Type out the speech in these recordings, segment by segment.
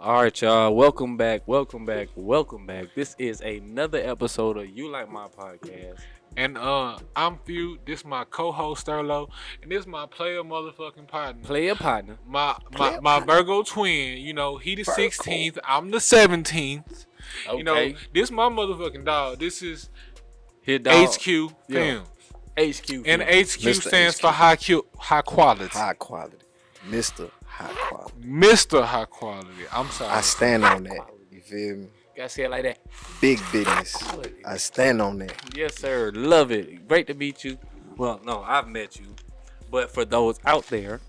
All right, y'all. Welcome back. Welcome back. Welcome back. This is another episode of You Like My Podcast. And I'm Few. This my co-host Sterlo, and this my player motherfucking partner. Player partner. My Virgo twin. You know, he the 16th. I'm the 17th. Okay. You know, this my motherfucking dog. This is Here, dog. HQ Films. HQ. And Films. HQ stands for high quality. High quality. Mr. High quality. Mr. High quality. I'm sorry. I stand on that. You feel me? Gotta say it like that. Big business. I stand on that. Yes, sir. Love it. Great to meet you. Well, no, I've met you. But for those out there,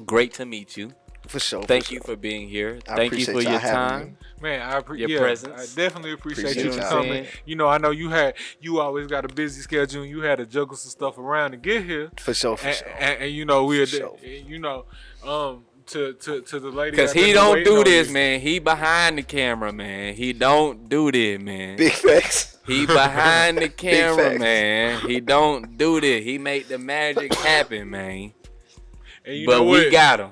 great to meet you. For sure. Thank you for being here. I Thank you for appreciate your y'all having time. me. Man, Your presence. I definitely appreciate Appreciate you y'all. coming. You know, I know you always got a busy schedule and you had to juggle some stuff around to get here. For sure. And you know, we're For sure. you know, to the lady. Cause out he there don't waiting do on this, you. man. He behind the camera, man. He don't do this, man. Big facts. He behind the camera, facts. man. He don't do this. He make the magic happen, man. And you But know we what? got him.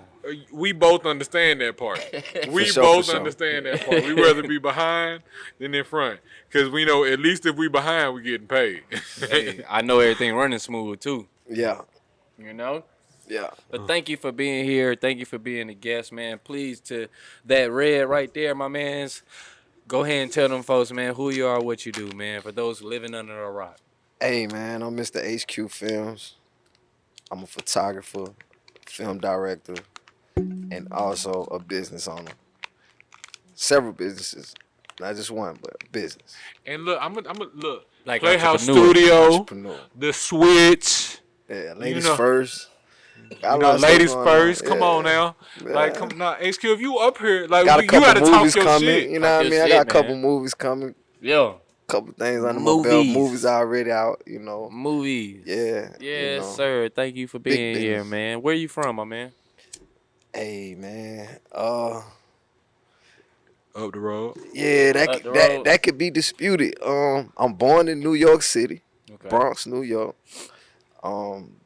We both understand that part. We For sure, both for sure. understand that part. We rather be behind than in front, cause we know at least if we behind, we getting paid. Hey, I know everything running smooth too. Yeah. You know. Yeah. But thank you for being here. Thank you for being a guest, man. Please, to that red right there, my mans, go ahead and tell them folks, man, who you are, what you do, man. For those living under a rock. Hey, man, I'm MrHQFilmz. I'm a photographer, film director, and also a business owner. Several businesses. Not just one, but a business. And look, I'm gonna look. Like Playhouse entrepreneur. Studio, Entrepreneur. the Switch. Yeah, ladies know- first. Got a You know, lot of stuff ladies going first. on. Come Yeah. on now. Yeah. Like, come now, HQ. If you up here, like, Got a you gotta couple talk movies your coming. shit. You know what I Talk mean? your I got a shit, couple man. movies coming. Yeah. Couple things under my belt. Movies. Movies already out, you know. Movies. Yeah. Yes, you know. sir. Thank you for Big being here, business. man. Where you from, my man? Hey, man. Up the road. Yeah, Up the road. that could be disputed. I'm born in New York City, Okay. Bronx, New York.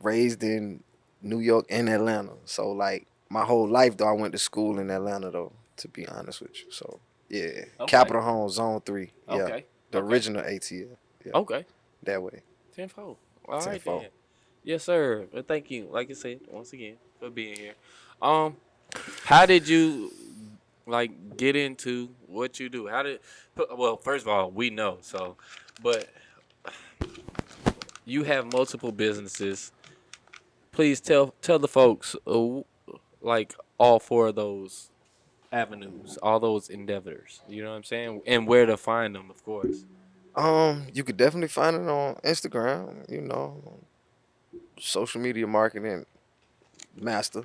Raised in New York and Atlanta. So like my whole life though, I went to school in Atlanta though, to be honest with you. So yeah. Okay. Capitol Home, Zone 3. Yeah. Okay. The Okay. original ATL. Yeah. Okay. That way. Tenfold. All right, Tenfold. then. Yes, sir. Well, thank you, like I said, once again, for being here. How did you like get into what you do? Well, first of all, we know, so, but you have multiple businesses. Please tell the folks, like all four of those avenues, all those endeavors. You know what I'm saying, and where to find them, of course. You could definitely find it on Instagram, you know, social media marketing master.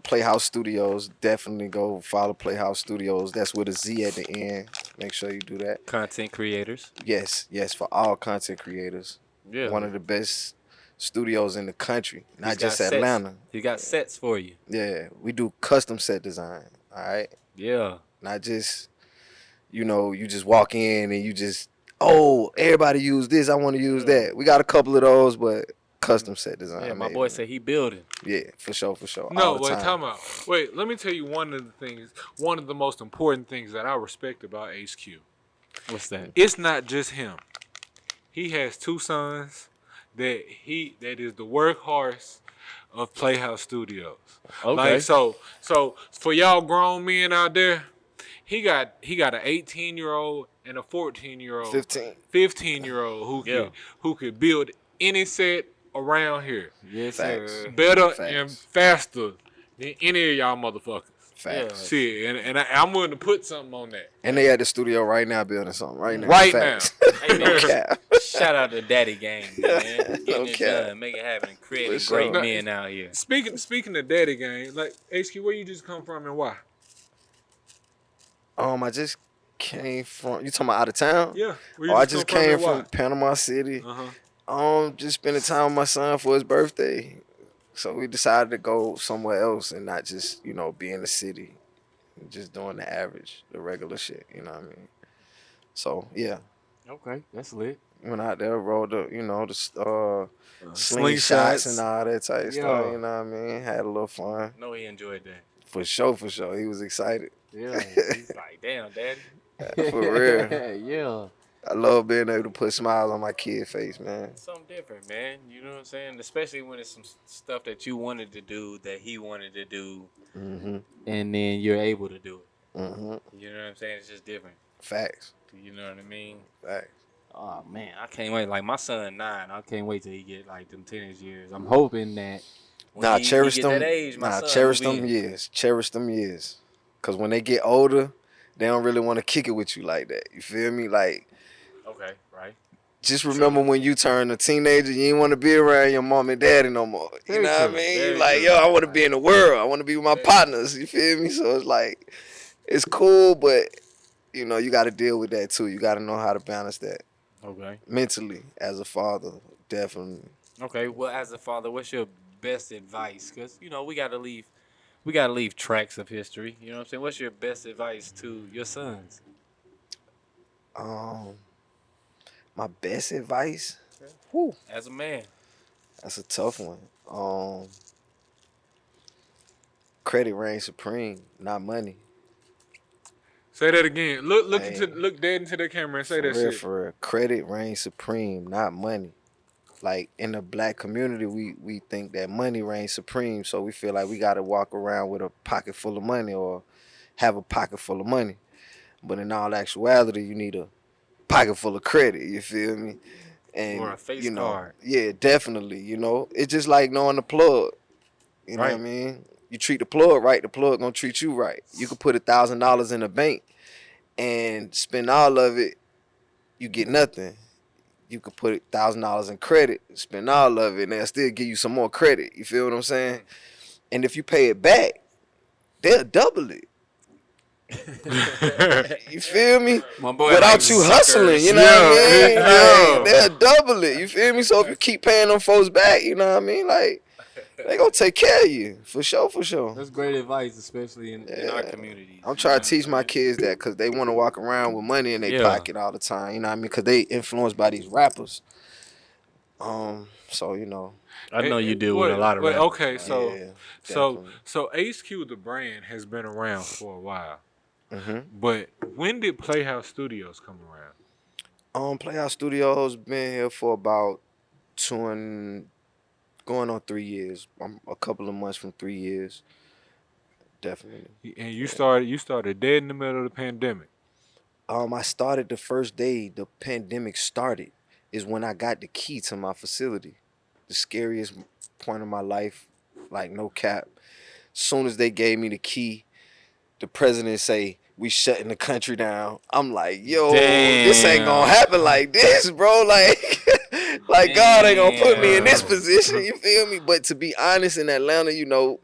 Playhouse Studios, definitely go follow Playhouse Studios. That's with a Z at the end. Make sure you do that. Content creators. Yes, for all content creators. Yeah. One of the best studios in the country, not He's just got sets. Atlanta. He got sets for you. Yeah, we do custom set design, all right? Yeah. Not just, you know, you just walk in and you just, oh, everybody use this, I want to use that. We got a couple of those, but custom set design. Yeah, my maybe. boy said he building. Yeah, for sure. No, all the wait, time. time out. Wait, let me tell you one of the most important things that I respect about HQ. What's that? It's not just him. He has two sons that is the workhorse of Playhouse Studios. Okay. Like so for y'all grown men out there, he got an 18-year-old and a 14-year-old, 15-year-old who could build any set around here Yes, Facts. sir. better Facts. and faster than any of y'all motherfuckers. Facts. Shit, and I'm willing to put something on that. And they at the studio right now building something right now. Right Facts. Hey, man, No cap. shout out to Daddy Gang, man. Getting No it cap. done, make it happen, creating For great sure. men out here. Speaking of daddy gang, like HQ, where you just come from and why? I just came from. You talking about out of town? Yeah. Where I just come came and why? from Panama City. Uh-huh. Just spending time with my son for his birthday. So we decided to go somewhere else and not just, you know, be in the city. Just doing the average, the regular shit, you know what I mean? So, yeah. Okay, that's lit. Went out there, rode the, you know, the Slingshots. slingshots and all that type of Yeah. stuff, you know what I mean? Had a little fun. No, he enjoyed that. For sure. He was excited. Yeah, he's like, damn, daddy. For real. Yeah. I love being able to put smiles on my kid's face, man. Something different, man. You know what I'm saying? Especially when it's some stuff that you wanted to do that he wanted to do, Mm-hmm. and then you're able to do it. Mm-hmm. You know what I'm saying? It's just different. Facts. You know what I mean? Facts. Oh man, I can't wait. Like my son 9, I can't wait till he get like them teenage years. I'm hoping that when he cherish get them. that age, my son Cherish move them in. years. Cherish them years. Cause when they get older, they don't really want to kick it with you like that. You feel me? Like, Okay, right. just remember when you turn a teenager, you ain't want to be around your mom and daddy no more. You Very know what I true. mean? Very Like, true. yo, I want to be in the world. I want to be with my partners. You feel me? So it's like, it's cool, but you know, you got to deal with that too. You got to know how to balance that Okay. mentally as a father. Definitely. Okay. Well, as a father, what's your best advice? Because you know we gotta leave tracks of history. You know what I'm saying? What's your best advice to your sons? Um, my best advice. Whew, As a man. that's a tough one. Credit reigns supreme, not money. Say that again. Look Hey, look dead into the camera and say for that real, shit. for real. Credit reigns supreme, not money. Like in the black community, we think that money reigns supreme, so we feel like we gotta walk around with a pocket full of money or have a pocket full of money. But in all actuality, you need a pocket full of credit. You feel me? Or And a face you know, card. yeah, definitely. You know, it's just like knowing the plug. You know what I Right. mean? You treat the plug right, the plug gonna treat you right. You could put $1,000 in the bank and spend all of it, you get nothing. You could put $1,000 in credit, spend all of it, and they'll still give you some more credit. You feel what I'm saying? And if you pay it back, they'll double it. You feel me? My boy Without like you suckers. hustling, you know what I mean? Yeah. Like, they'll double it. You feel me? So if you keep paying them folks back, you know what I mean? Like, they gonna take care of you for sure, for sure. That's great advice, especially in our Yeah. communities. I'm you trying know to teach what my I'm saying? kids that because they want to walk around with money in their Yeah. pocket all the time. You know what I mean? Because they influenced by these rappers. So you know, I know you deal with a lot of Wait, rappers. okay, so yeah, so definitely. so HQ the brand has been around for a while. Mm-hmm. But when did Playhouse Studios come around? Playhouse Studios been here for about going on 3 years. I'm a couple of months from 3 years. Definitely. And you started dead in the middle of the pandemic. I started the first day the pandemic started is when I got the key to my facility. The scariest point of my life, like no cap. Soon as they gave me the key, the president say we shutting the country down. I'm like, yo, this ain't gonna Damn. happen like this, bro. Like God ain't gonna put me in this Damn. position. You feel me? But to be honest, in Atlanta, you know,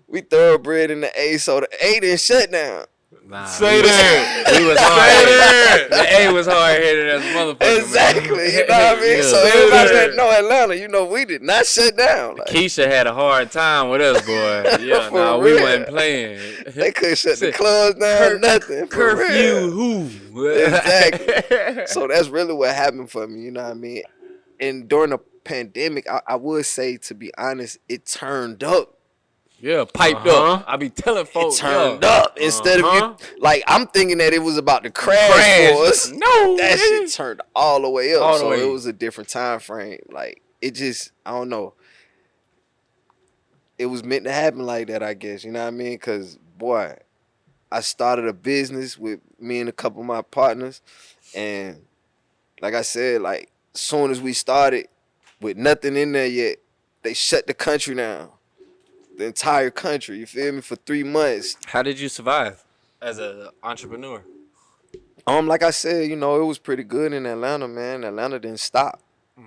we thoroughbred in the A, so the A didn't shut down. Nah, Say that. we was Say hard. that. The A was hard headed as a motherfucker. Exactly, Man. you know what I mean? Yeah. So everybody that know Atlanta, you know, we did not shut down. Like, Keisha had a hard time with us, boy. Yeah, For nah, we real. wasn't playing. they couldn't shut the Said, clubs down, nothing. For Curfew, real. who? Exactly. So that's really what happened for me, you know what I mean? And during the pandemic, I would say, to be honest, it turned up. Yeah, piped Uh-huh. up. I be telling It folks, turned yo, up instead of you. Like, I'm thinking that it was about to crash for us. No, That nigga. shit turned all the way up. All the So way. it was a different time frame. Like, it just, I don't know. It was meant to happen like that, I guess. You know what I mean? Because, boy, I started a business with me and a couple of my partners. And like I said, like, soon as we started with nothing in there yet, they shut the country down. The entire country, you feel me? For 3 months. How did you survive as an entrepreneur? Like I said, you know, it was pretty good in Atlanta, man. Atlanta didn't stop.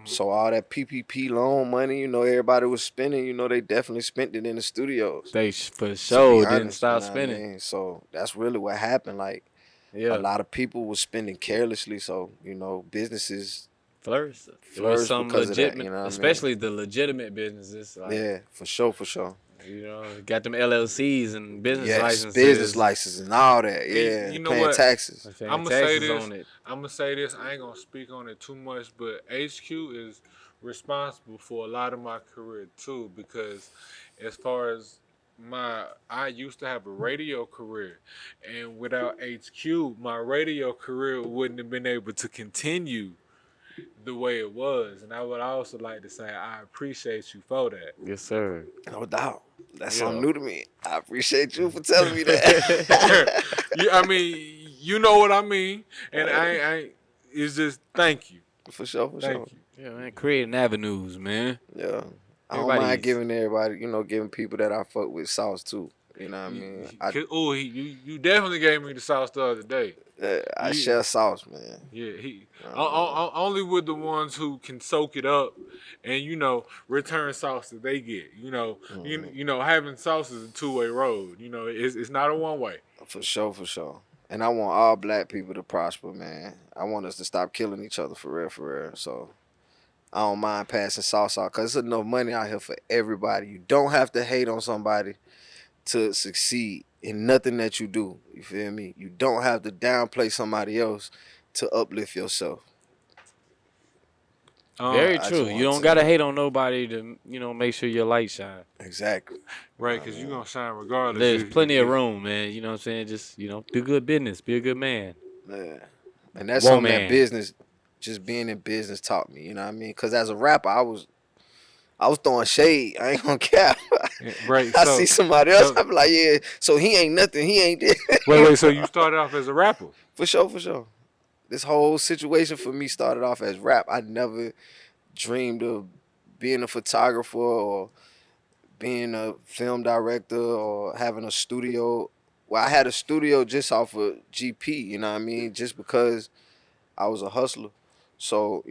So all that PPP loan money, you know, everybody was spending, you know, they definitely spent it in the studios. They for To sure be didn't honest, stop you know what I spending. mean? So that's really what happened. Like, Yeah, a lot of people was spending carelessly. So, you know, businesses, flourished. It was flourished some because of that, legitimate, you know what I mean? especially the legitimate businesses. Like, yeah, for sure, for sure. you know, got them LLCs and business Yes, licenses. business licenses and all that. And Yeah, you know paying what? taxes. Paying I'm gonna say taxes this. on it. I'm gonna say this. I ain't gonna speak on it too much, but HQ is responsible for a lot of my career too, because as far as I used to have a radio career, and without HQ, my radio career wouldn't have been able to continue the way it was. And I would also like to say I appreciate you for that. Yes, sir. No doubt. That's something new to me. I appreciate you for telling me that. I mean, you know what I mean, and I it's just thank you. For sure. Thank you. Yeah, man. Creating avenues, man. Yeah. I don't mind giving everybody, giving people that I fuck with sauce too. You know what I mean? You definitely gave me the sauce the other day. I share sauce, man. Yeah, only with the ones who can soak it up and return sauce that they get. Having sauce is a two-way road. It's not a one-way. For sure. And I want all black people to prosper, man. I want us to stop killing each other for real. So I don't mind passing sauce out because there's enough money out here for everybody. You don't have to hate on somebody to succeed in nothing that you do. You feel me? You don't have to downplay somebody else to uplift yourself. Very true. You don't gotta hate on nobody to make sure your light shine. Exactly. Right, because you're gonna shine regardless. There's plenty of room, man. You know what I'm saying? Just do good business, be a good man. Yeah. And that's something that business, just being in business taught me. You know what I mean? Because as a rapper, I was throwing shade. I ain't gonna care. Right. I see somebody else. I'm like, yeah. So he ain't nothing. He ain't this. Wait. So you started off as a rapper? For sure. This whole situation for me started off as rap. I never dreamed of being a photographer or being a film director or having a studio. Well, I had a studio just off of GP. You know what I mean? Just because I was a hustler. So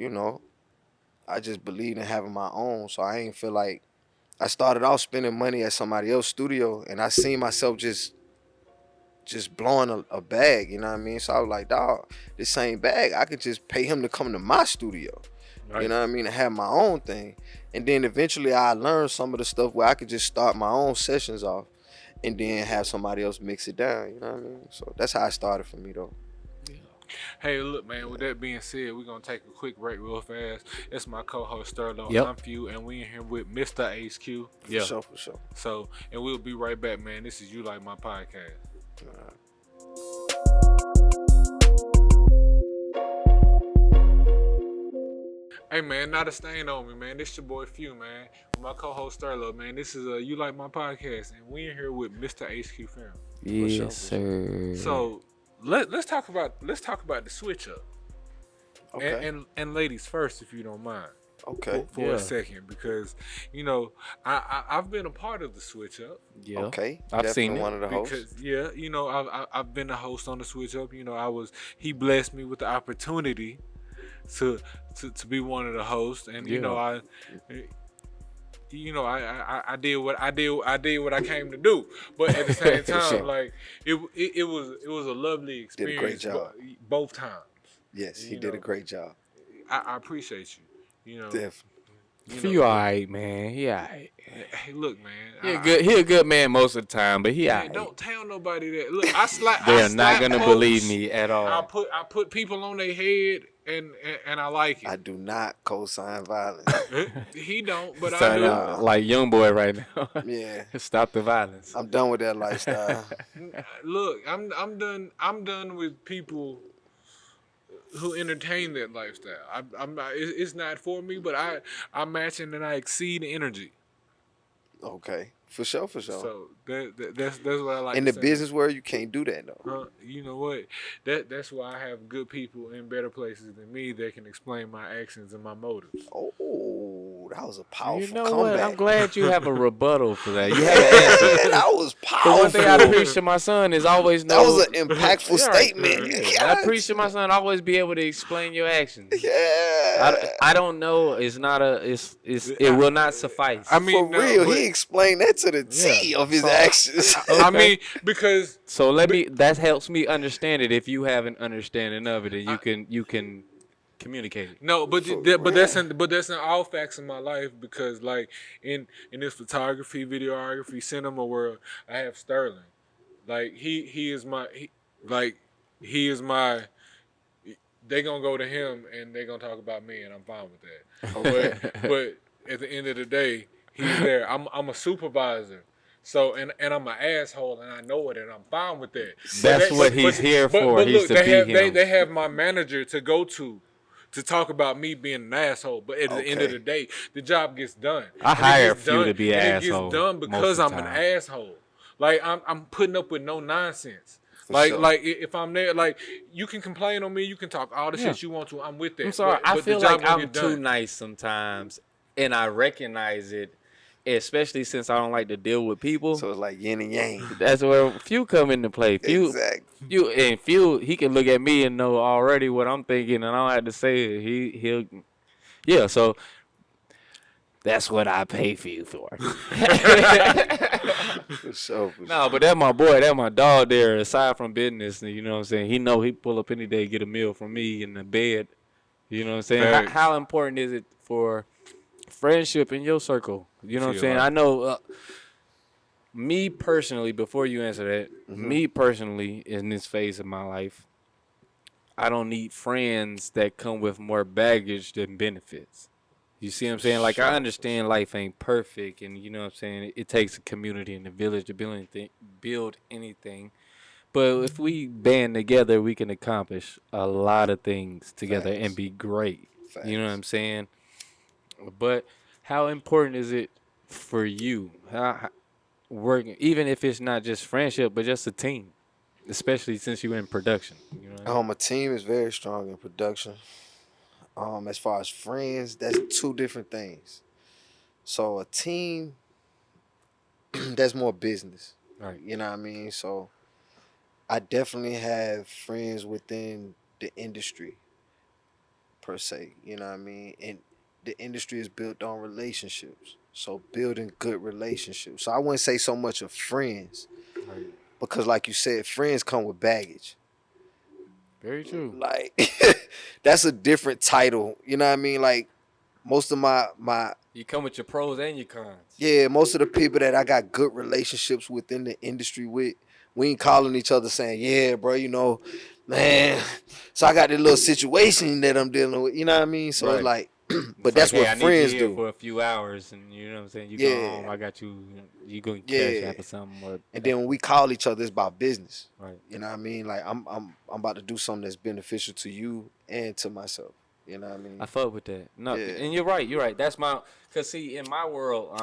I just believed in having my own. So I ain't feel like I started off spending money at somebody else's studio, and I seen myself just blowing a bag, you know what I mean? So I was like, dog, this same bag, I could just pay him to come to my studio, right. You know what I mean, and have my own thing. And then eventually I learned some of the stuff where I could just start my own sessions off and then have somebody else mix it down, you know what I mean? So that's how it started for me, though. Hey, look, man, with that being said, we're going to take a quick break real fast. It's my co-host, Sterlo. Yep. I'm Few, and we in here with MrHQ. For sure. So, and we'll be right back, man. This is You Like My Podcast. Hey, man, not a stain on me, man. This your boy Few, man. With my co-host, Sterlo, man. This is You Like My Podcast, and we in here with MrHQFilmz. Yes, sir. So, let's talk about the switch up. Okay. And ladies first, if you don't mind. Okay. For a second, because I've been a part of the switch up. Yeah. Okay. I've seen it. One of the hosts. Because I've been a host on the switch up. He blessed me with the opportunity to be one of the hosts, and I did what I came to do. But at the same time, like it was a lovely experience. Did a great job. Both times. Yes, he did a great job. I appreciate you. Definitely. You all right, man. He all right. Hey, look, man. He a good man most of the time, but he all right. Don't tell nobody that. Look, They're not gonna believe me at all. I put people on their head, and I like it. I do not co-sign violence. He don't, but I do. Like young boy right now. Yeah. Stop the violence. I'm done with that lifestyle. Look, I'm done with people who entertain that lifestyle. It's not for me, but I match and I exceed energy. Okay, for sure. So that's what I like. In the business world, you can't do that though. You know what? That's why I have good people in better places than me that can explain my actions and my motives. Oh, that was a powerful comeback. What? I'm glad you have a rebuttal for that. You have an answer. That was powerful. The one thing I appreciate my son is always know. That was an impactful statement. I appreciate my son always be able to explain your actions. Yeah. I don't know. It's not it will not suffice. I mean, for real, he explained that to the T of his actions. I mean, because that helps me understand it. If you have an understanding of it, and you can communicate it. No, but that's in all facts of my life, because like in this photography, videography, cinema world, I have Sterling. Like he is my they gonna go to him and they gonna talk about me, and I'm fine with that. But at the end of the day, he's there. I'm a supervisor. So and I'm an asshole and I know it and I'm fine with that. That's what he's here for. But He's look, to be him. they have my manager to go to talk about me being an asshole. But at the end of the day, the job gets done. I hire a few to be an and asshole. It gets done because I'm an asshole. Like I'm putting up with no nonsense. Like if I'm there, like you can complain on me, you can talk all the shit you want to. I'm with that. I'm sorry. But I feel like I'm too done. nice sometimes, and I recognize it, especially since I don't like to deal with people. So it's like yin and yang. That's where Few come into play. Few, Few, he can look at me and know already what I'm thinking, and I don't have to say it. He'll, yeah. So that's what I pay Few for. For sure. No, but that's my boy. That's my dog there. Aside from business, you know what I'm saying? He know he pull up any day, get a meal from me in the bed. You know what I'm saying? How important is it for friendship in your circle? You know what I'm saying? I know me personally, before you answer that, me personally, in this phase of my life, I don't need friends that come with more baggage than benefits. You see what I'm saying? Like, I understand life ain't perfect, and you know what I'm saying? It takes a community and a village to build anything. But if we band together, we can accomplish a lot of things together and be great. You know what I'm saying? But how important is it for you, working, even if it's not just friendship, but just a team, especially since you're in production? You know what I mean? A team is very strong in production. As far as friends, that's two different things. So a team, that's more business. Right. You know what I mean? So I definitely have friends within the industry, per se. You know what I mean? And the industry is built on relationships. So building good relationships. So I wouldn't say so much of friends. Right. Because like you said, friends come with baggage. Very true. Like, that's a different title. You know what I mean? Like, most of my you come with your pros and your cons. Yeah, most of the people that I got good relationships within the industry with, we ain't calling each other saying, yeah, bro, you know, man, so I got this little situation that I'm dealing with. You know what I mean? So it's like, but that's like, what friends do. For a few hours, and you know what I'm saying? You go home, I got you. You go cash app or something. Or, and then when we call each other, it's about business. Right. You know what I mean? Like I'm about to do something that's beneficial to you and to myself. You know what I mean? I fuck with that. No, and you're right. You're right. That's cause see, in my world,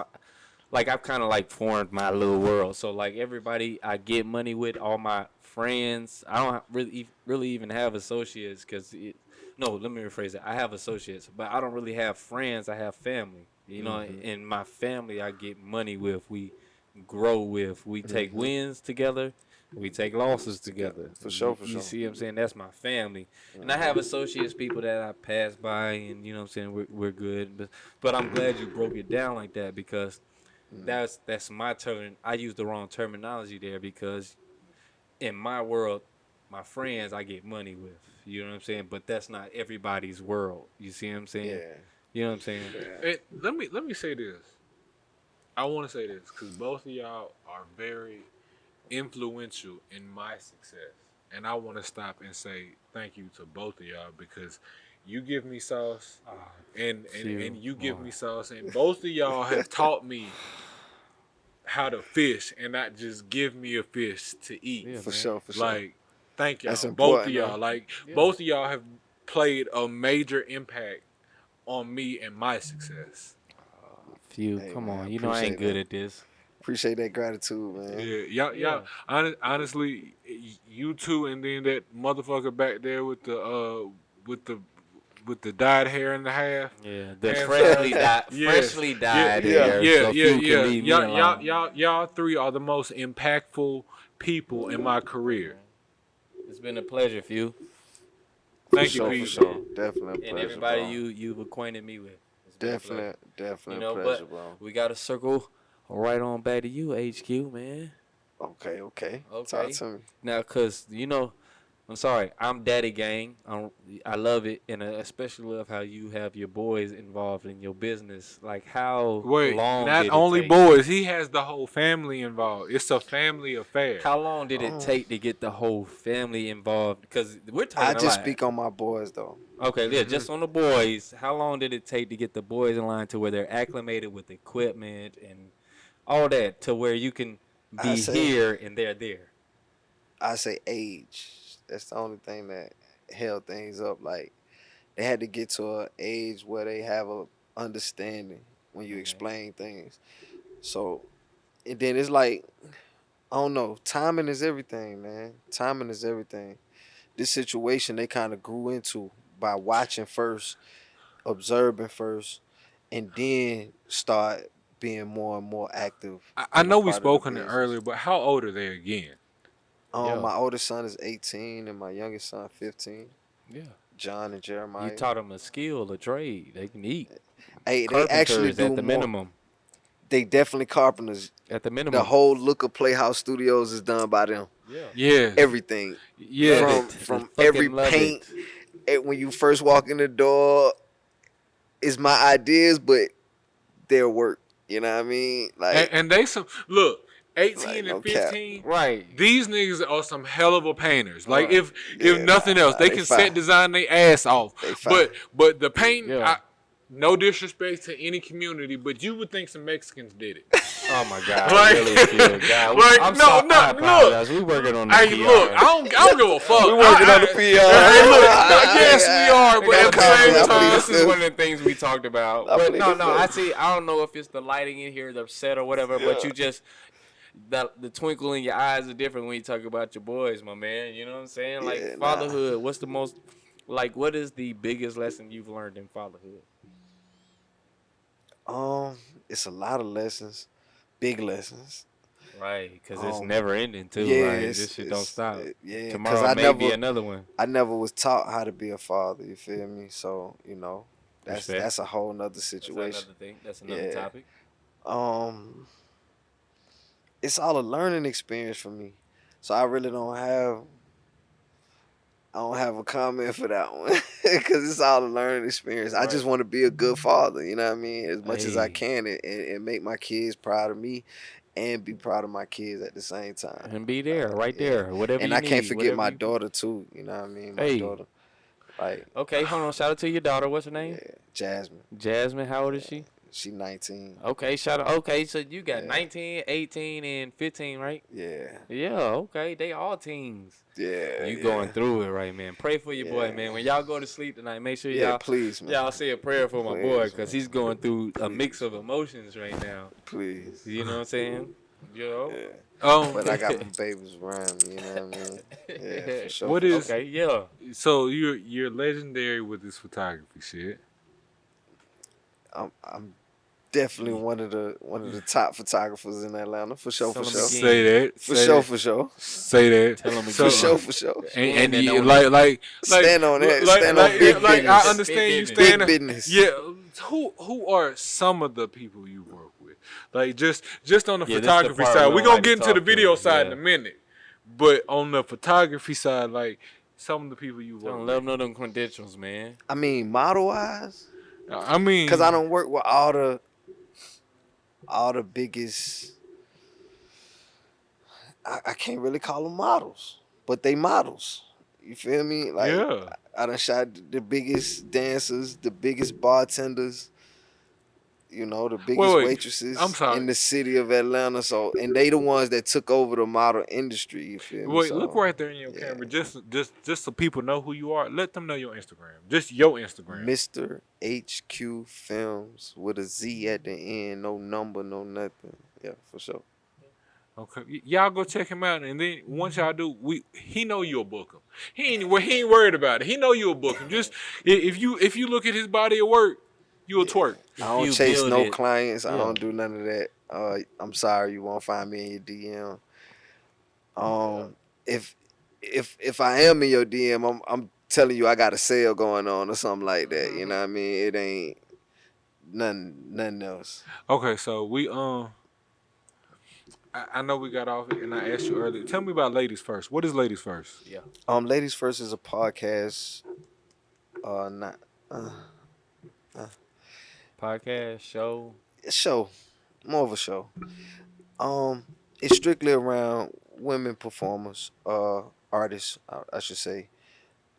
like I've kind of like formed my little world. So like everybody I get money with, all my friends, I don't really even have associates, cause no, let me rephrase it. I have associates, but I don't really have friends. I have family. You know, in my family, I get money with. We grow with. We take wins together. We take losses together. For sure. You see what I'm saying? That's my family. And I have associates, people that I pass by, and you know what I'm saying, we're good. But I'm glad you broke it down like that, because that's my turn. I used the wrong terminology there, because in my world, my friends I get money with. You know what I'm saying? But that's not everybody's world. You see what I'm saying? Yeah. You know what I'm saying? Yeah. Let me say this. I want to say this because both of y'all are very influential in my success, and I want to stop and say thank you to both of y'all, because you give me sauce, and you give me sauce, and both of y'all have taught me how to fish and not just give me a fish to eat. Yeah, for sure. Like, thank y'all, that's both of y'all. Like, both of y'all have played a major impact on me and my success. Few, come on, you know I ain't good at this. Appreciate that gratitude, man. Yeah. Honestly, you two, and then that motherfucker back there with the dyed hair in the half. Yeah, the freshly dyed hair. Y'all three are the most impactful people in my career. It's been a pleasure, Few. Thank you, Pete. For sure. Definitely a pleasure, and everybody bro. you've acquainted me with. Definitely you know, pleasure, but bro. we got to circle right on back to you, HQ, man. Okay. Talk to me. Now, because, you know, I'm sorry, I'm Daddy Gang. I love it, and I especially love how you have your boys involved in your business. Like, how long not did only it take? boys, he has the whole family involved. It's a family affair. How long did it take to get the whole family involved? Because we're talking I just speak on my boys, though. Okay, yeah, just on the boys. How long did it take to get the boys in line to where they're acclimated with equipment and all that to where you can I be say here and they're there. I say age. That's the only thing that held things up. Like they had to get to an age where they have a understanding when you Mm-hmm. explain things. So and then it's like I don't know. Timing is everything, man. Timing is everything. This situation they kind of grew into by watching first, observing first, and then start being more and more active I in a know we part of the spoke on it business. earlier, but how old are they again? Yeah, My oldest son is 18 and my youngest son 15. yeah. John and You Jeremiah. taught them a skill, a trade. They can eat. Hey, they actually Carpenters at do the more. minimum. They definitely carpenters. At the The minimum. whole look of Playhouse Studios is done by them. Yeah. Yes. Everything Love Yes. it. from every Fucking love it. paint. When you first walk in the door, is my ideas, but their work. You know what I mean? And they some look, Like 18 and no cap. 15. Right. These niggas are some hell of a painters. Like Right. if Yeah, nothing else, nah, they they can fine. set design their ass off. They fine. But the painting, Yeah. no disrespect to any community, but you would think some Mexicans did it. Oh my God, Like- really feel God. like, I'm no, sorry. no, I apologize. look. We working on the Hey, PR. look, I don't give a fuck. We working on the PR. Hey, look, yes, we are, but Don't at the call me, same I time, plead This is one of the things we talked about. I But plead no, the no, I fifth. see. I don't know if it's the lighting in here, the set or whatever. But you just the twinkle in your eyes is different when you talk about your boys, my man. You know what I'm saying? Like Yeah, nah. fatherhood. What's the most like? What is the biggest lesson you've learned in fatherhood? It's a lot of lessons, big lessons. Right, because it's Um, never ending too. yeah, right, it's, this shit don't stop. yeah, because Tomorrow may be another one. I never was taught how to be a father. You feel me? So Respect. that's a whole nother That's situation. another thing. That's another Yeah. topic. Um, it's all a learning experience for me. So I really don't have a comment for that one because it's all a learning experience. I just Right. want to be a good father, you know what I mean, as much as I Hey. can, and make my kids proud of me, and be proud of my kids at the same time. And be there, right Yeah, there, whatever and you I can't need, forget whatever my you. daughter too. You know what I mean, my Hey. daughter, like Okay, hold on. Shout out to your daughter. What's her name? yeah, Jasmine. Jasmine. How old is she? She 19. Okay, shout out. Okay, so you got Yeah. 19, 18, and 15, right? Yeah, Yeah. Okay, they all teens. yeah. You yeah. going through it, right, man? Pray for your boy, Yeah. man. When y'all go to sleep tonight, make sure Yeah, y'all please, man. y'all say a prayer for my Please, boy because man. he's going through a mix Please. of emotions right now. Please. You know what I'm saying? You know. Yeah. But I got my babies around me. You know what I mean? Yeah, for sure. What for is- sure. Okay, yeah. So you're legendary with this photography shit. I'm definitely one of the top photographers in Atlanta for sure. Tell For 'em sure. again. Say that. For say sure. that, For sure. Say that. Tell 'em So- For again. sure. For sure. And Stand you on like Stand on that. like, Stand like, on big like, business. I understand you Big stand Big business. Yeah, who are some of the people you work with? Like just on the Yeah, this the photography part side. we We're don't gonna like get to into the talk to, video side in yeah. a minute. But on the photography side, like some of the people you I work don't with. love no them credentials, man. I mean, model wise, I mean, because I don't work with all the biggest. I can't really call them models, but they models. You feel me? Like yeah. I done shot the biggest dancers, the biggest bartenders, the biggest wait. waitresses I'm sorry. in the city of Atlanta. So, and they the ones that took over the model industry. You feel me? Wait, So, look right there in your yeah. camera. Just so people know who you are. Let them know your Instagram. Just your Instagram. MrHQFilmz with a Z at the end, no number, no nothing. Yeah, for sure. Okay, y'all go check him out, and then once y'all do, he know you'll book him. He ain't worried about it. He know you'll book him. Just if you look at his body of work, you'll twerk. I don't you chase build no it- clients. I yeah. don't do none of that. I'm sorry, you won't find me in your DM. If I am in your DM, I'm telling you I got a sale going on or something like that. You know what I mean? It ain't nothing else. Okay, so we I know we got off it, and I asked you earlier. Tell me about Ladies First. What is Ladies First? Yeah. Ladies First is a podcast. Not Podcast show. a show, more of a show. It's strictly around women performers, artists, I should say.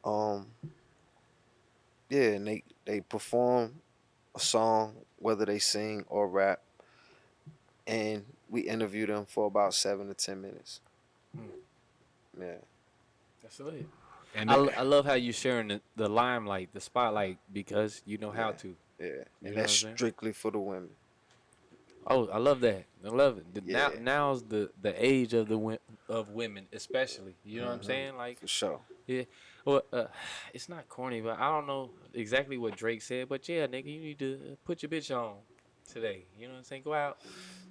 Yeah, and they perform a song, whether they sing or rap, and we interview them for about 7 to 10 minutes. Yeah. That's lit. And I love how you sharing the limelight, the spotlight, because you know how to. Yeah. You And know that's what I'm saying? strictly for the women. Oh, I love that. I love it. Yeah. Now's the age of of women, especially. You know what I'm saying? Like, For sure. yeah. Well, it's not corny, but I don't know exactly what Drake said. But yeah, nigga, you need to put your bitch on today. You know what I'm saying? Go out,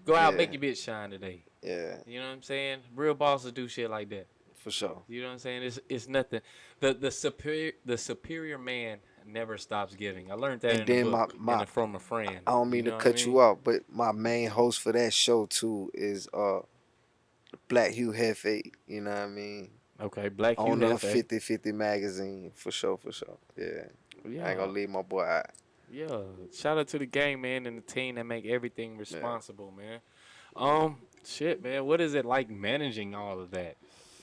Yeah. make your bitch shine today. Yeah. You know what I'm saying? Real bosses do shit like that. For sure. You know what I'm saying? It's nothing. The superior man never stops giving. I learned that And in the then book from a friend. I don't mean You to know what I cut mean? you off, but my main host for that show too is Black Hugh Hefe. You know what I mean? Okay, Black Hugh Owner of Hefe. 50/50 magazine. For sure. Yeah. I ain't gonna leave my boy out. Yeah. Shout out to the gang, man, and the team that make everything responsible, man. Shit, man. What is it like managing all of that?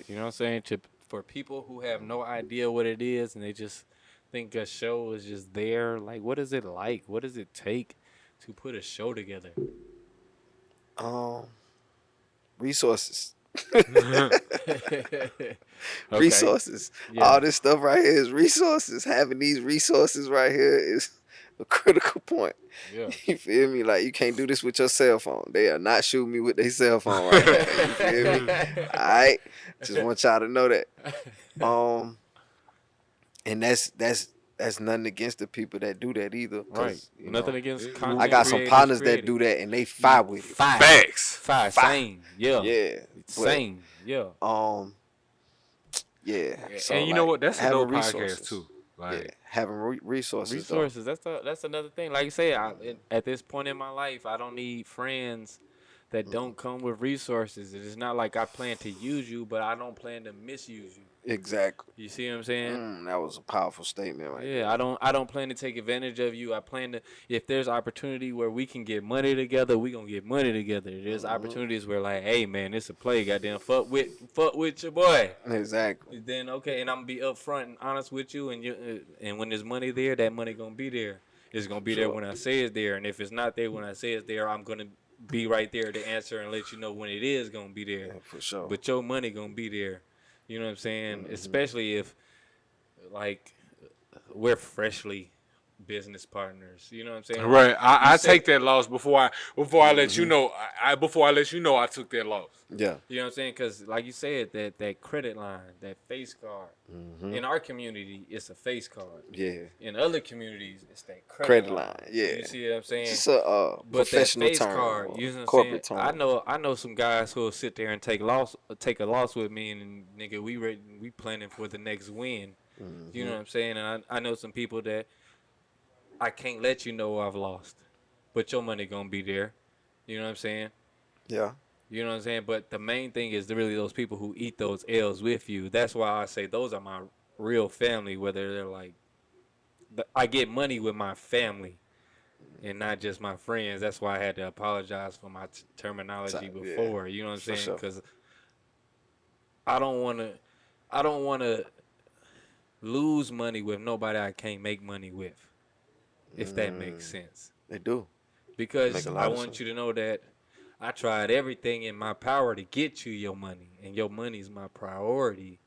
You know what I'm saying? For people who have no idea what it is and they just think a show is just there, like, what is it like? What does it take to put a show together? Resources. Okay. Resources. Yeah. All this stuff right here is resources. Having these resources right here is a critical point. Yeah. You feel me? Like, you can't do this with your cell phone. They are not shooting me with their cell phone right now. You feel me? Alright? Just want y'all to know that. And that's nothing against the people that do that either. Right. Nothing against content I got some creators partners that creating. do that and they fight with it. facts. Same. Yeah. Yeah. Same. Yeah. Yeah. So, And you know what? That's a dope resources. podcast too. Like, Yeah, having resources. Resources. That's another thing. Like I say, at this point in my life, I don't need friends that don't come with resources. It's not like I plan to use you, but I don't plan to misuse you. Exactly. You see what I'm saying? That was a powerful statement, right? Yeah, I don't plan to take advantage of you. I plan to, if there's opportunity where we can get money together, we gonna get money together. There's opportunities where like, hey man, it's a play, goddamn, fuck with your boy. Exactly. Then okay, and I'm gonna be upfront and honest with you, and when there's money there, that money gonna be there. It's gonna be there when I say it's there, and if it's not there when I say it's there, I'm gonna be right there to answer and let you know when it is gonna be there. Yeah, for sure. But your money gonna be there. You know what I'm saying? Especially if, like, we're freshly business partners. You know what I'm saying? right. I take that loss before I let you know. Before I let you know I took that loss. Yeah. You know what I'm saying? Because, like you said, that credit line, that face card. In our community, it's a face card. Yeah. In other communities, it's that Credit line. Yeah. You see what I'm saying? Just a But professional that face term. card, you know what I'm corporate saying? term. I know some guys who will sit there and take a loss with me, and nigga, we planning for the next win. You know what I'm saying? And I know some people that I can't let you know I've lost, but your money gonna be there. You know what I'm saying? Yeah. You know what I'm saying? But the main thing is really those people who eat those L's with you. That's why I say those are my real family, whether they're like, I get money with my family and not just my friends. That's why I had to apologize for my terminology before. You know what I'm saying? Because I don't want to lose money with nobody I can't make money with, if that makes sense. They do. Because I want you to know that I tried everything in my power to get you your money, and your money's my priority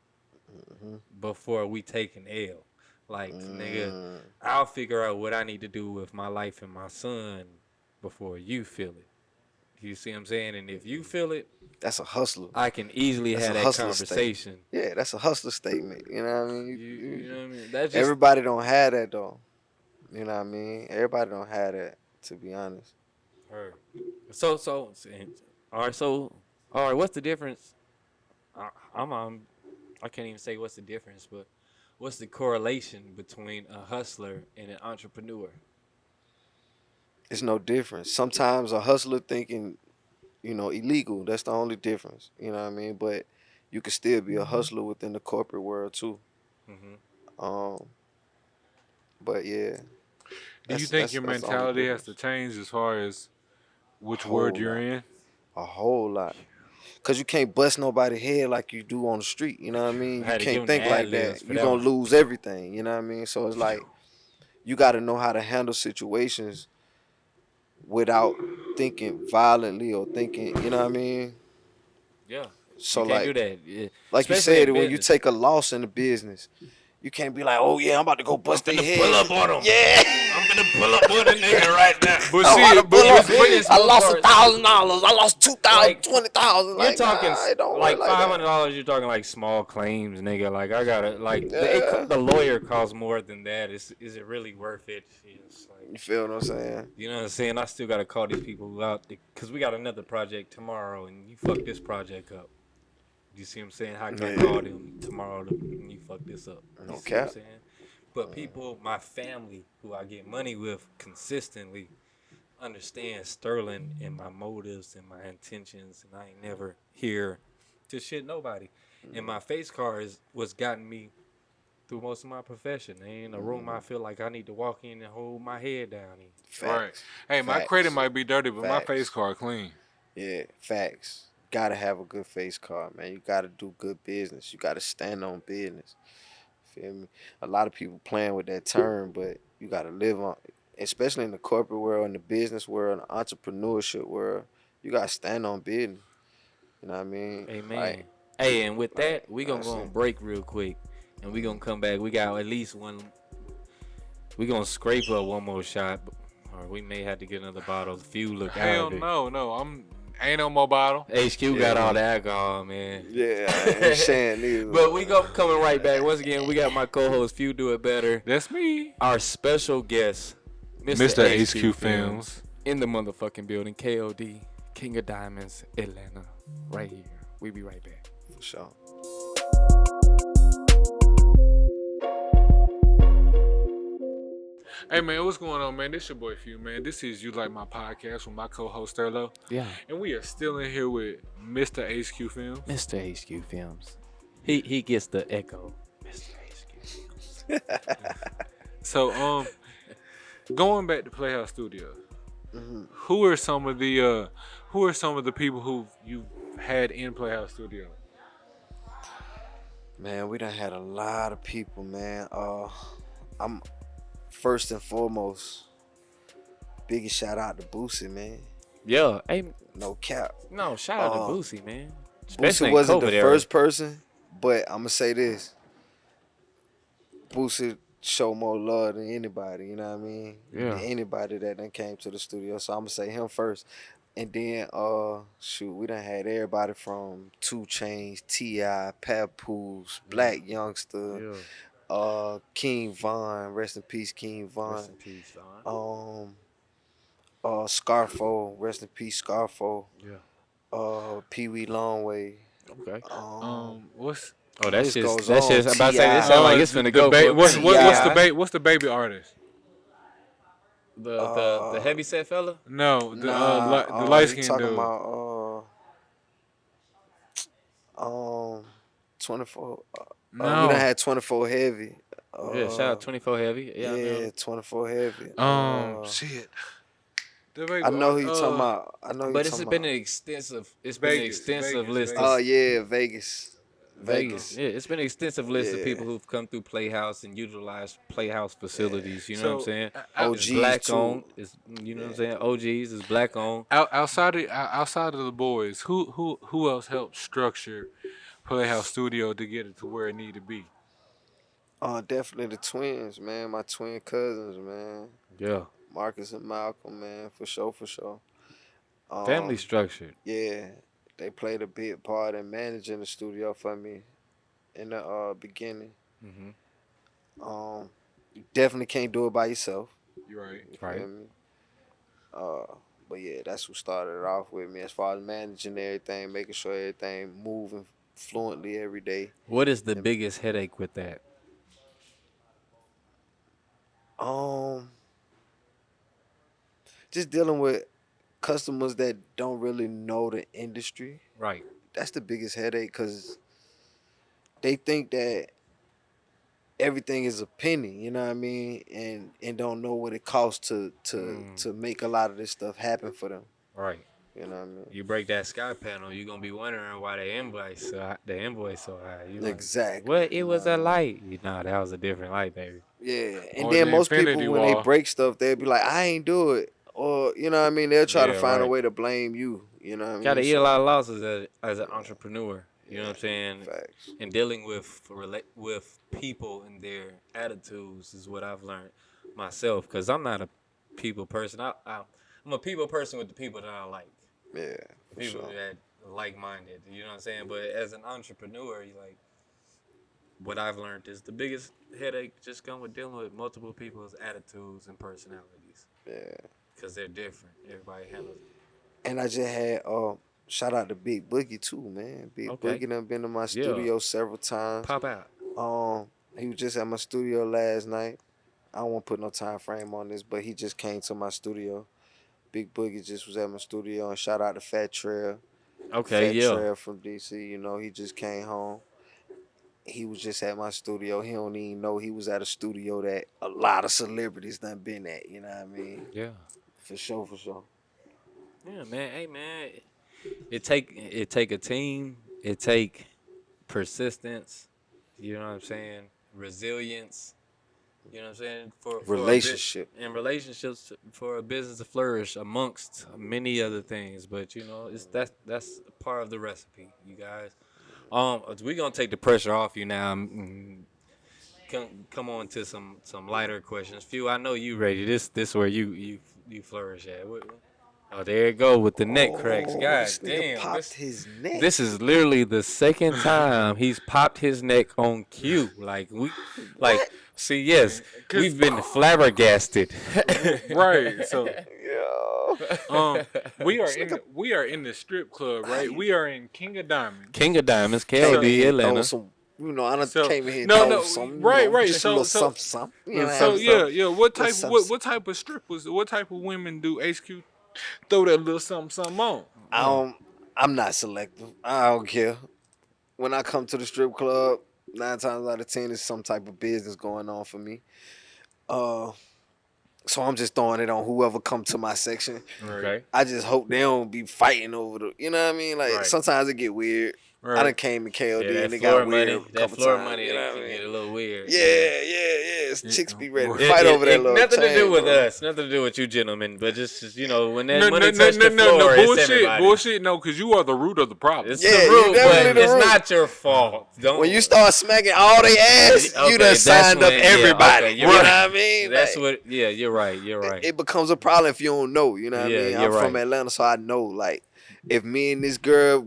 before we take an L. Like, nigga, I'll figure out what I need to do with my life and my son before you feel it. You see what I'm saying? And if you feel it, that's a hustler. I can easily have that conversation. Yeah, that's a hustler statement. You know what I mean? You know what I mean? That's just, everybody don't have that though. You know what I mean? Everybody don't have that, to be honest. So all right. What's the difference? I can't even say what's the difference, but what's the correlation between a hustler and an entrepreneur? It's no difference. Sometimes a hustler thinking, illegal. That's the only difference. You know what I mean? But you can still be a hustler within the corporate world too. But yeah. Do you think your mentality has to change as far as which word you're in? A whole lot. Because you can't bust nobody's head like you do on the street. You know what I mean? You can't think like that. You're going to lose everything. You know what I mean? So it's like you got to know how to handle situations without thinking violently or thinking, you know what I mean? Yeah. So You can't do like that. Yeah. like you Especially said, in when you business. take a loss in the business, you can't be like, oh yeah, I'm about to go I'm bust their finna head. pull up on him. Yeah. I'm finna pull up on a nigga right now. But I'm see, about to pull up. business I most lost parts- $1,000. I lost 2,000, Like 20,000. you're Like, talking nah, it don't like work like that. $500. You're talking like small claims, nigga. Like I gotta like Yeah. the lawyer costs more than that. Is it really worth it? It's like, You feel what I'm saying? you know what I'm saying? I still gotta call these people out because we got another project tomorrow, and you fuck this project up. You see what I'm saying? How can I call them tomorrow and you fuck this up? You No see what I'm cap. saying? But people, my family, who I get money with consistently, understand Sterling and my motives and my intentions, and I ain't never here to shit nobody. And my face card is what's gotten me through most of my profession. There ain't a room I feel like I need to walk in and hold my head down in. Facts. right. Hey, my Facts. credit might be dirty, but my Facts. face card clean. Yeah, facts. Gotta have a good face card, man. You gotta do good business. You gotta stand on business. Feel me? A lot of people playing with that term, but you gotta live on, especially in the corporate world, in the business world, in the entrepreneurship world. You gotta stand on business. You know what I mean? Amen. Like, Hey, and with like, that, we gonna that's go on it. break real quick, and we gonna come back. We got at least one. We gonna scrape up one more shot, or we may have to get another bottle. Few look out Hell of it. no. Ain't no more bottle. HQ got all the alcohol, man. Yeah, I ain't saying neither. But we go coming right back. Once again, we got my co-host Few Do It Better. That's me. Our special guest, Mr. HQ Films, Films. in the motherfucking building. KOD, King of Diamonds, Atlanta, right here. We be right back. For sure. Hey man, what's going on, man? This your boy Few, man. This is You Like My Podcast with my co-host Sterlo. Yeah, And we are still in here with Mr. HQ Films. Mr. HQ Films. He gets the echo. Mr. HQ. So going back to Playhouse Studios, who are some of the people who you had in Playhouse Studios? Man, we done had a lot of people, man. I'm first and foremost, biggest shout out to Boosie, man. Yeah, hey, No cap. no, shout out to Boosie, man. Boosie Especially in wasn't COVID the era. first person, but I'm gonna say this. Boosie showed more love than anybody, you know what I mean? Yeah. Than anybody that done came to the studio. So I'm gonna say him first. And then we done had everybody from 2 Chainz, T.I., Papoose, Black Youngster, Yeah. King Von, rest in peace, King Von. Rest in peace, Von. Scarfo, rest in peace, Scarfo. Yeah. Pee Wee Longway. What's Oh, that This shit. goes That shit. on. I'm about to say this sound like it's finna go. What's the baby artist? The heavy set fella? No, the Nah, light you skinned talking dude. about 24. We No. done had 24 Heavy. Yeah, shout out 24 Heavy. Yeah, I know. 24 Heavy. Shit. The baby I know who you artist, talking about. I know who But you it's talking been about. an extensive. It's been an Vegas, extensive Vegas, list. Vegas. Oh yeah, Vegas. Vegas. Yeah, it's been an extensive list of Yeah. people who've come through Playhouse and utilized Playhouse facilities. You know what I'm So, saying? OGs It's black too. owned. It's, you know what I'm saying? OGs is black owned. outside of the boys, who else helped structure Playhouse Studio to get it to where it needed to be? Definitely the twins, man. My twin cousins, man. Yeah. Marcus and Malcolm, man. For sure. Family structured. Yeah, they played a big part in managing the studio for me in the beginning. Mm-hmm. You definitely can't do it by yourself. You're right. You Right. feel me? But yeah, that's who started it off with me as far as managing everything, making sure everything moving fluently every day. What is the biggest headache with that? Just dealing with customers that don't really know the industry. Right. That's the biggest headache because they think that everything is a penny, you know what I mean, and don't know what it costs to make a lot of this stuff happen for them. Right. You know what I mean? You break that sky panel, you're gonna be wondering why the invoice so high. You Exactly. Well, it was a light. That was a different light, baby. Yeah, and Or then the most infinity people when wall. they break stuff, they'll be like, "I ain't do it." Or, you know what I mean? They'll try to Yeah, find a right. way to blame you. You know what I mean? Got to eat a So, lot of losses as an entrepreneur. You know what I'm saying? facts. And dealing with people and their attitudes is what I've learned myself. Because I'm not a people person. I'm a people person with the people that I like. Yeah, for People sure. that like-minded. You know what I'm saying? But as an entrepreneur, you like what I've learned is the biggest headache just come with dealing with multiple people's attitudes and personalities. Yeah. Because they're different. Everybody handles it. And I just had shout out to Big Boogie too, man. Big Okay. Boogie done been to my Yeah. studio several times. Pop out. He was just at my studio last night. I don't want to put no time frame on this, but he just came to my studio. Big Boogie just was at my studio, and shout out to Fat Trail. Okay, Fat yeah. Trail from DC. You know, he just came home. He was just at my studio. He don't even know he was at a studio that a lot of celebrities done been at. You know what I mean? Yeah. For sure, for sure. Yeah, man. Hey, man. It take a team. It take persistence. You know what I'm saying? Resilience. You know what I'm saying? For Relationship. and relationships for a business to flourish amongst many other things. But you know, that's part of the recipe, you guys. We're gonna take the pressure off you now. Come on to some lighter questions. Few, I know you ready. This where you flourish at. Oh, there it go with the neck cracks. God this nigga damn. popped his neck. This is literally the second time he's popped his neck on cue. See, yes, we've been flabbergasted. Right. So Yo. we are in the strip club, right? We are in King of Diamonds. King of Diamonds, KLD, Throw Atlanta. some, you know, I done So- came in here no, throw no, some, right, you know, right. just a So- little so- something, something. You know, So have yeah. What type Little what type of strippers? What type of women do HQ throw that little something on? I'm not selective. I don't care. When I come to the strip club, 9 times out of 10, there's some type of business going on for me. So I'm just throwing it on whoever come to my section. Okay. I just hope they don't be fighting over the, you know what I mean? Like, Right. sometimes it get weird. Right. I done came to KLD Yeah, and that it floor got weird money, a that couple floor times. money, You know that what I can mean? get a little weird. Yeah. Chicks be ready to fight over that little Nothing to chain, do with bro. us. Nothing to do with you gentlemen. But just you know, when that No, money touch the floor, it's everybody. bullshit. No, because you are the root of the problem. It's Yeah, the you root, definitely but the it's root. not your fault. Don't. When you start smacking all they ass, Okay, you done that's signed up when- yeah, everybody. okay, You you're know right. what I mean? That's Like, what. Yeah, you're right. You're right. it becomes a problem if you don't know. You know what I Yeah, mean? you're I'm from right. Atlanta, so I know. Like, if me and this girl,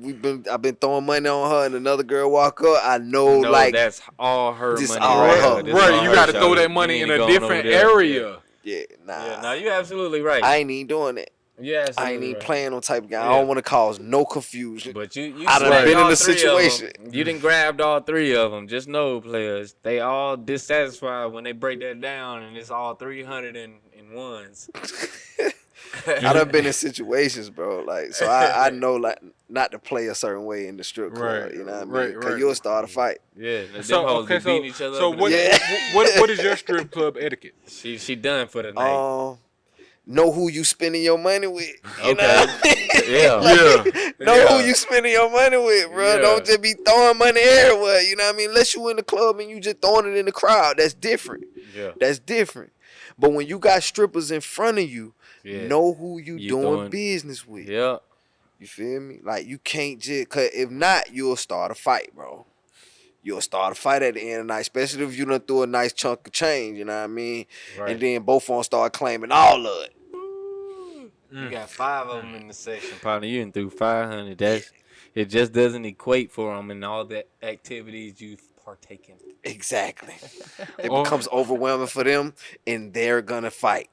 I've been throwing money on her, and another girl walk up, I know. No, like, that's all her this money. all right, her. This Right, all you her got to shawty. throw that You money need in to a go on over different there. area. yeah, nah. Yeah, no, you're absolutely right. I ain't even doing that. Yeah, I ain't even playing on type of guy. I Yeah. don't want to cause no confusion. But you I done snagged been in all a three of situation. them. You done grabbed all three of them. Just know, players, they all dissatisfied when they break that down, and it's all 301s. I done been in situations, bro. Like, so I know, like, not to play a certain way in the strip club. Right, You know what I mean? right, Because right. you'll start a fight. Yeah, them So hoes okay, be beating each other so up. what, Yeah. what is your strip club etiquette? She done for the night. Know who you spending your money with. You Okay. know what I mean? Yeah. Like, know Yeah. who you spending your money with, bro. Yeah. Don't just be throwing money everywhere. You know what I mean? Unless you in the club and you just throwing it in the crowd. That's different. Yeah. That's different. But when you got strippers in front of you, Yeah. know who you doing throwing- business with. Yeah. You feel me? Like, you can't just, cause if not, you'll start a fight, bro. You'll start a fight at the end of the night, especially if you done threw a nice chunk of change, you know what I mean? Right. And then both of them start claiming all of it. You got 5 of them in the section, partner. You done threw 500. It just doesn't equate for them and all the activities you've partaken. Exactly. It becomes overwhelming for them, and they're gonna fight.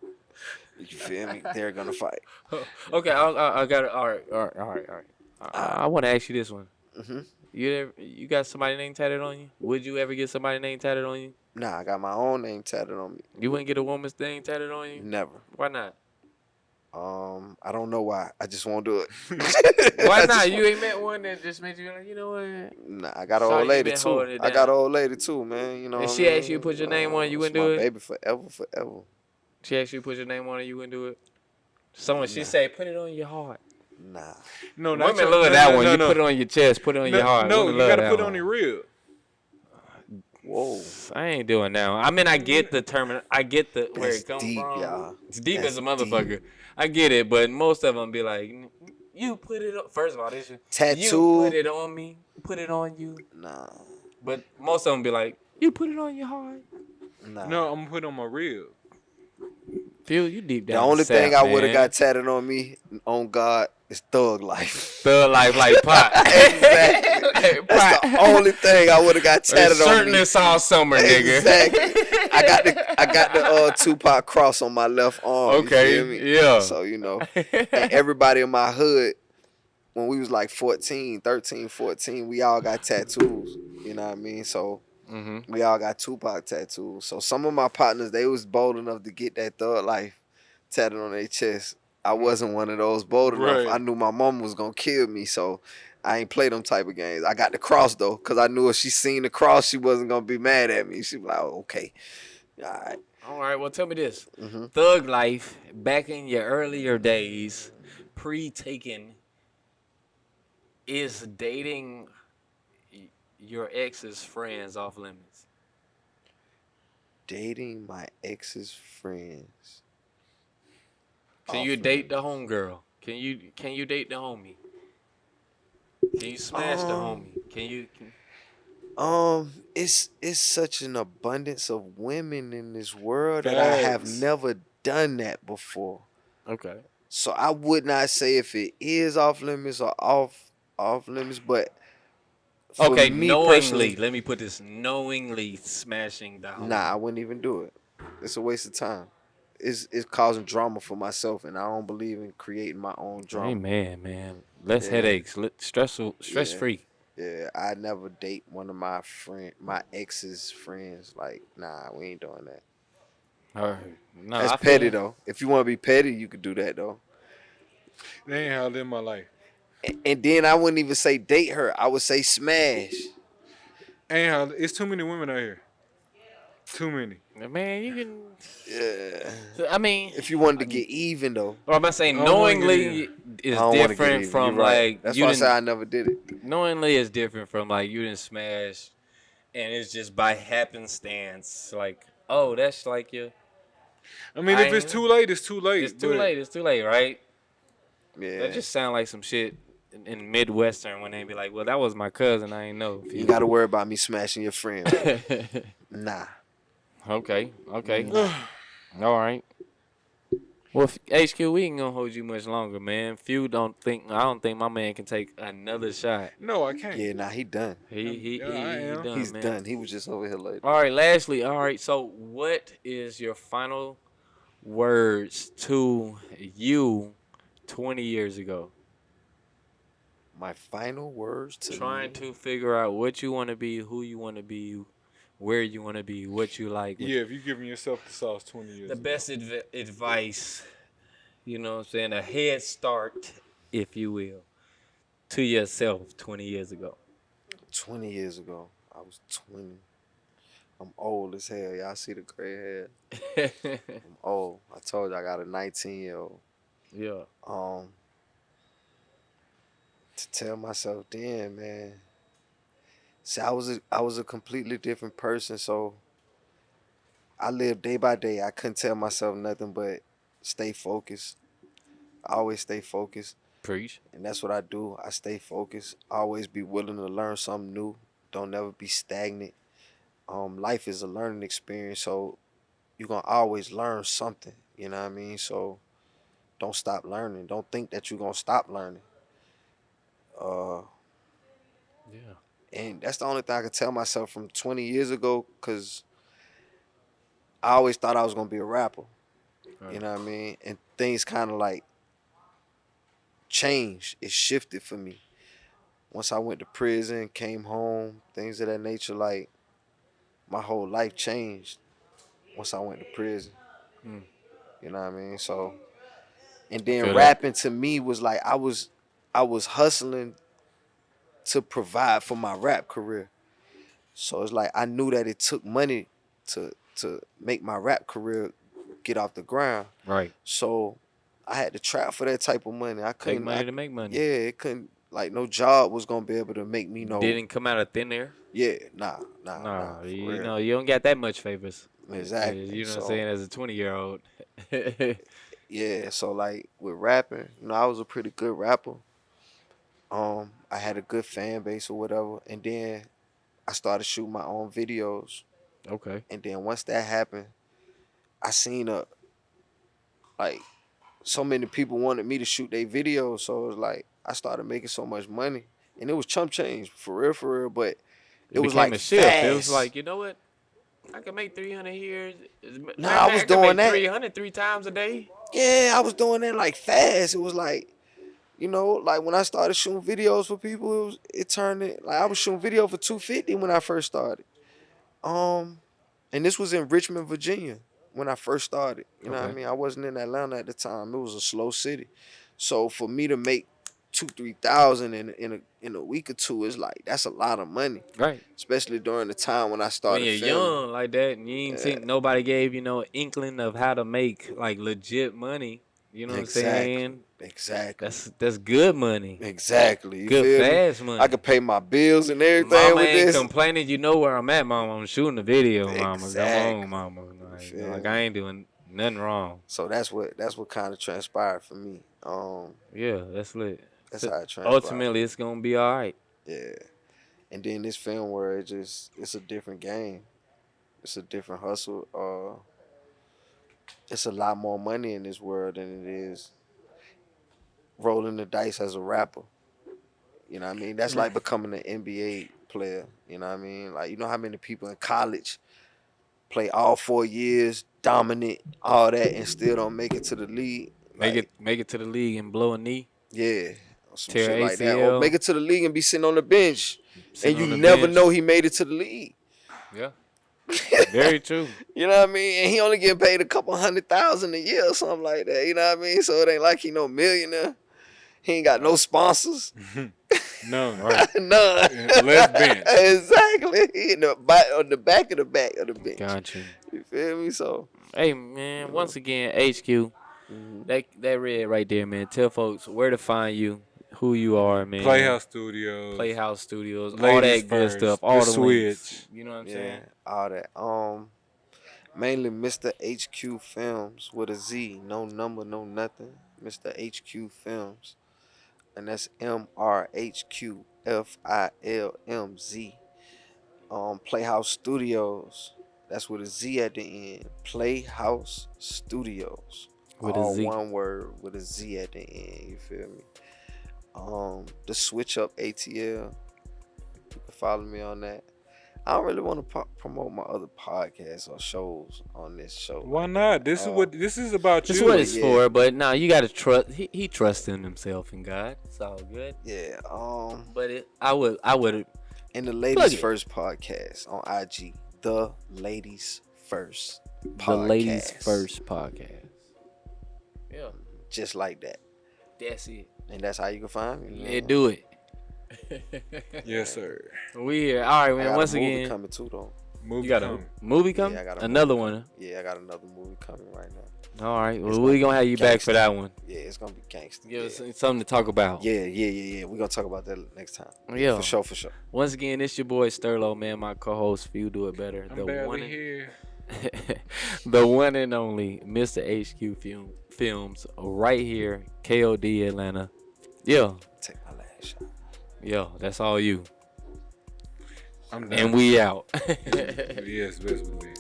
You feel me? They're gonna fight. Okay, I got it. All right. I want to ask you this one. Mm-hmm. You got somebody name tatted on you? Would you ever get somebody name tatted on you? Nah, I got my own name tatted on me. You wouldn't get a woman's name tatted on you? Never. Why not? I don't know why. I just won't do it. Why I not? just You ain't met one that just made you like, you know what? Nah, I got an Sorry, old you lady been too. holding it I got down. an old lady too, man. You know. And what she I asked you to put your name on it, you wouldn't it's do my it? baby forever. She asked you to put your name on it, you wouldn't do it? She say, put it on your heart. Nah. No, Women not love that one. You no. put it on your chest, put it on your heart. No, Women you love gotta that put it one. on your rib. Whoa. I ain't doing now. I mean, I get the term. I get the where That's it come deep, from. y'all. It's deep That's as a deep. motherfucker. I get it, but most of them be like, "You put it on." First of all, this you put Tattoo. it on me, put it on you. Nah. But most of them be like, "You put it on your heart." Nah. No, I'm gonna put on my rib. Phil, you deep The down the only thing sap, I would have man. got tatted on me, on God, is thug life. Thug life like pot. Exactly. Like That's pot. the only thing I would have got tatted on me. Shirtless all summer, nigga. Exactly. I got the Tupac cross on my left arm. You feel me? Okay, yeah. So, and everybody in my hood, when we was like 14, 13, 14, we all got tattoos. You know what I mean? So we all got Tupac tattoos. So some of my partners, they was bold enough to get that thug life tatted on their chest. I wasn't one of those bold enough. I Right. knew my mom was gonna kill me, so I ain't play them type of games. I got the cross though, cause I knew if she seen the cross, she wasn't gonna be mad at me. She was like, oh, okay, all right. All right, well, tell me this. Mm-hmm. Thug life, back in your earlier days, pre-taken, is dating your ex's friends off limits? Dating my ex's friends. Can you date the homegirl? Can you date the homie? Can you smash the homie? It's such an abundance of women in this world that I have Facts. never done that before. Okay. So I would not say if it is off limits or off limits, but for Okay, me knowingly, personally, let me put this, knowingly smashing the homie. nah, I wouldn't even do it. It's a waste of time. It's causing drama for myself, and I don't believe in creating my own drama. Amen, man. Less Yeah. headaches, stress Yeah. free. Yeah, I never date one of my ex's friends. Like, nah, we ain't doing that. All right. No, That's I feel petty you. though. If you want to be petty, you could do that though. That ain't how I live my life. And then I wouldn't even say date her. I would say smash. Ain't how. It's too many women out here. Too many. Man, you can. Yeah. I mean, If you wanted to get even though, or am I saying I don't wanna get knowingly even. is I don't want to get different even. from You're right. like That's you why I didn't. say I never did it. Knowingly is different from like you didn't smash, and it's just by happenstance. Like, oh, that's like you. I mean, if it's too late, it's too late. It's too late. It's too late, right? Yeah. That just sound like some shit in Midwestern when they be like, "Well, that was my cousin. I ain't know." You got to worry about me smashing your friend. Nah. Okay. All right. Well, HQ, we ain't gonna hold you much longer, man. I don't think my man can take another shot. No, I can't. Yeah, nah, he done. He Yeah, I am. done, He's man. done. He was just over here like, All right, lastly, all right. So, what is your final words to you 20 years ago? my final words to Trying me. to figure out what you want to be, who you want to be, where you want to be, what you like. Yeah, if you giving yourself the sauce 20 years The ago. best advice, you know what I'm saying, a head start, if you will, to yourself 20 years ago. 20 years ago, I was 20. I'm old as hell. Y'all see the gray hair? I'm old. I told you I got a 19-year-old. Yeah. To tell myself then, man. See, I was a completely different person, so I lived day by day. I couldn't tell myself nothing but stay focused. I always stay focused, Preach. and that's what I do. I stay focused. Always be willing to learn something new. Don't never be stagnant. Life is a learning experience, so you're gonna always learn something. You know what I mean? So don't stop learning. Don't think that you're gonna stop learning. Uh, Yeah. and that's the only thing I could tell myself from 20 years ago, cause I always thought I was gonna be a rapper. You know what I mean? And things kind of like changed. It shifted for me. Once I went to prison, came home, things of that nature, like my whole life changed once I went to prison. You know what I mean? So, and then Feel that. rapping to me was like I was hustling to provide for my rap career. So it's like I knew that it took money to make my rap career get off the ground. Right. So I had to trap for that type of money. I Take couldn't. money to make money. Yeah, it couldn't. Like no job was gonna be able to make me know. Didn't come out of thin air. Yeah, nah. No, For you real. know you don't got that much favors. Exactly. You know what I'm So, saying? As a 20-year-old. yeah, so like with rapping, I was a pretty good rapper. I had a good fan base or whatever, and then I started shooting my own videos, Okay. and then once that happened, I seen like so many people wanted me to shoot their videos, so it was like I started making so much money, and it was chump change for real, but It was became like a shift. fast. It was like, you know what? I can make 300 here. Nah, I was doing that 300 3 times a day. Yeah, I was doing that like fast. It was like, like when I started shooting videos for people, it turned it like I was shooting video for $250 when I first started. And this was in Richmond, Virginia when I first started. You know what I mean? I wasn't in Atlanta at the time. It was a slow city. So for me to make 2,000-3,000 in a week or two is like that's a lot of money. Right. Especially during the time when I started when you're filming. young like that and you ain't think nobody gave you no inkling of how to make like legit money. You know what I'm saying? Exactly. That's good money. Exactly. You good feel fast me? money. I could pay my bills and everything Mama with ain't this. complaining. You know where I'm at, Mama. I'm shooting the video, Mama. Exactly. Come on, Mama. Like I ain't doing nothing wrong. So that's what kind of transpired for me. Yeah, that's lit. That's how it transpired. Ultimately, it's gonna be all right. Yeah. And then this film where it's a different game. It's a different hustle. It's a lot more money in this world than it is rolling the dice as a rapper. You know what I mean? That's like becoming an NBA player. You know what I mean? Like, you know how many people in college play all 4 years, dominant, all that, and still don't make it to the league? Make it to the league and blow a knee. Yeah. Some Tear shit like that. ACL. Or make it to the league and be sitting on the bench. Sitting and on you the never bench. know he made it to the league. Yeah. Very true. You know what I mean? And he only getting paid a couple $100,000 a year or something like that. You know what I mean? So it ain't like he no millionaire. He ain't got no sponsors. None, right? None. Less bench. Exactly. He in the back of the bench. Gotcha. You feel me? So. Hey man, once again, HQ. That red right there, man. Tell folks where to find you, who you are, man. Playhouse Studios. Playhouse Studios. Ladies all that good first, stuff. All the switch. links. You know what I'm saying? All that. Mainly MrHQFilmz with a Z, no number, no nothing. MrHQFilmz, and that's MrHQFilmz. Playhouse Studios, that's with a Z at the end. Playhouse Studios, with all a Z. one word with a Z at the end. You feel me? The Switch Up ATL. You can follow me on that. I don't really want to promote my other podcasts or shows on this show. Why not? This is about This you. This is what it's for, but nah, you gotta trust. He trusts in himself and God. It's all good. Yeah. But I would. In the Ladies First podcast on IG, the Ladies First podcast. The Ladies First podcast. Yeah. Just like that. That's it. And that's how you can find me. Yeah, do it. Yes, sir. We here. All right, I man. got Once a movie again, coming too, though. You got a movie coming? Yeah, I got another one. Yeah, I got another movie coming right now. All right. Well, we're gonna have you back for that one. Yeah, it's gonna be gangster. Give us something to talk about. Yeah. We're gonna talk about that next time. Yeah. For sure. Once again, it's your boy Sterlo, man. My co-host, Few Do It Better. I'm barely here. The one and only MrHQ Films right here, KOD Atlanta. Yeah. Take my last shot. Yeah, that's all you. I'm done. And we out. Yes, best believe.